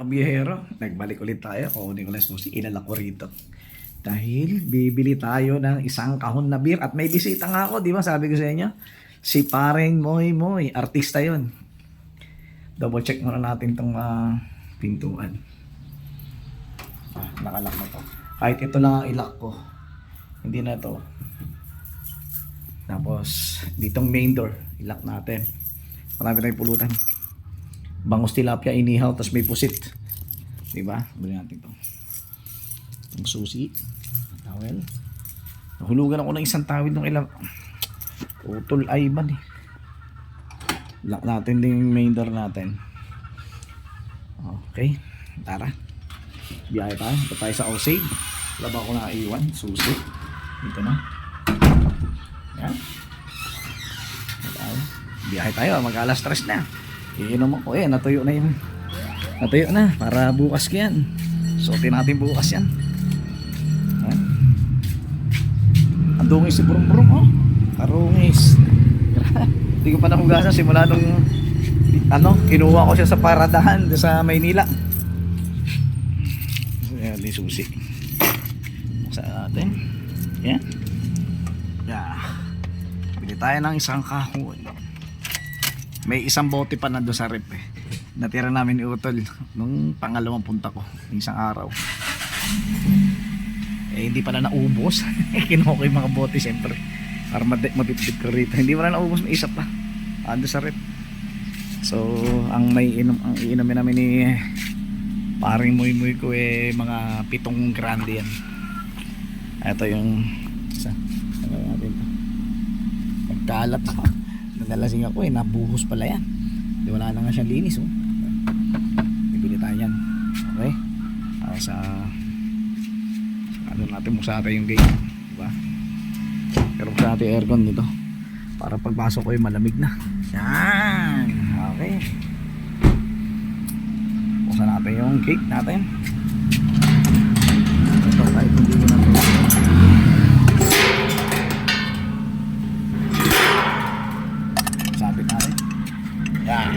kabiyahero, nagbalik ulit tayo. Kukunin ko lang susi, ilala ko rito. Dahil bibili tayo ng isang kahon na beer at may bisita nga ako, di ba? Sabi ko sa inyo, si Pareng Moy Moy, artista yon. Double check muna natin tong pintuan. Nakalak na to. Kahit ito lang ang ilak ko, hindi na to. Tapos, ditong main door, ilak natin. Marami tayong pulutan. Bangus tilapia inihaw, tapos may pusit. Diba? Bili natin ito. Ang susi. Towel. Nahulugan ako ng isang tawid ng ilang. Utol ay man eh. Lock natin din yung main door natin. Okay. Tara. Biyahe tayo. Ito tayo sa Osage. Wala ba ako nakaiwan? Susi. Dito na. Yan. Biyahe tayo. Mag-alas 3 na. Iinom ako natuyo na yun. Natuyo na para bukas yan. Suotin natin bukas yan. Ang dungis si Burum-Burum Karungis. Hindi ko pa nahugasan simula nung kinuha ko siya sa paradahan sa Maynila. Ayan, di susi. Buksan natin. Yan. Bili tayo ng isang kahon. May isang bote pa nandun sa rep Natira namin ni Utol nung pangalawang punta ko isang araw. Hindi pala naubos. Kinuha ko yung mga bote siyempre para mabitbit ko rito. Hindi pala naubos, may isa pa ando sa rep. So ang iinumin namin ni Pareng Moy Moy ko mga 7 grande yan. Ito yung isa. Natin to. Magkalat ako. Nalasing ako nabuhos pala yan. Di wala na nga siyang linis bibili tayo yan. Okay, sa natin buksan natin yung gate, diba? Pero buksan natin yung aircon dito para pagpasok ko malamig na. Yan. Okay, buksan natin yung gate natin. Ito kahit hindi ko natin sabit natin. Yan.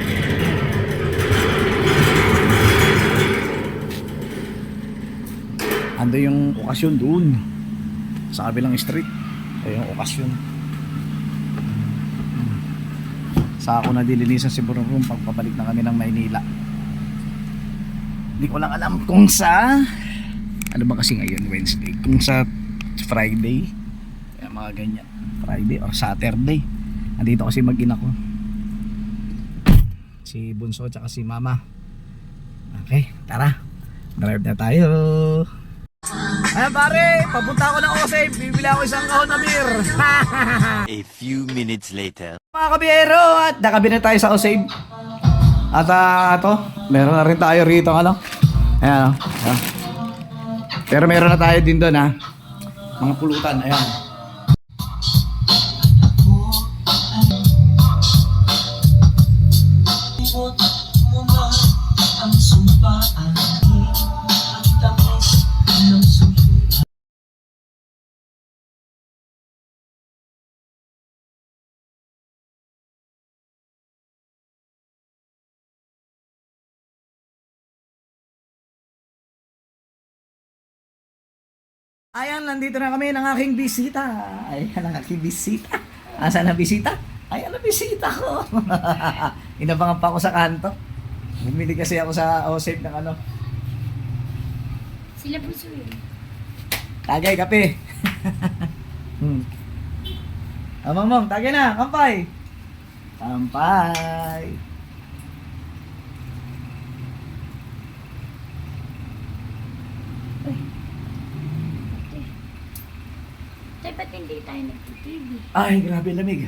Ando yung okasyon doon sa kabilang street. Ayun yung okasyon. Sa ako na dilinisan si Burum-Burum pagpabalik na kami ng Maynila. Hindi ko lang alam kung sa ano ba kasi ngayon, Wednesday, kung sa Friday, mga ganyan, Friday o Saturday. Andito kasi mag-ina ko, si Bunso at si Mama. Okay, tara, drive na tayo. Ayan pare, papunta ako ng Osage. Bibili ako isang kahon na beer. A few minutes later. Mga kabiyero, at nakabili na tayo sa Osage. At ito, meron na rin tayo rito ayan. Pero meron na tayo din doon mga pulutan, ayan. Ayan, nandito na kami ng aking bisita. Ayan ang aking bisita. Asan ang bisita? Ayan ang bisita ko. Inabangan pa ako sa kanto. Bumili kasi ako sa Osage ng Sila po yun. Tagay, kape. Mong, tagay na, kampay. Kampay. Tay, ba't hindi tayo nag-TV? Ay, grabe lamig.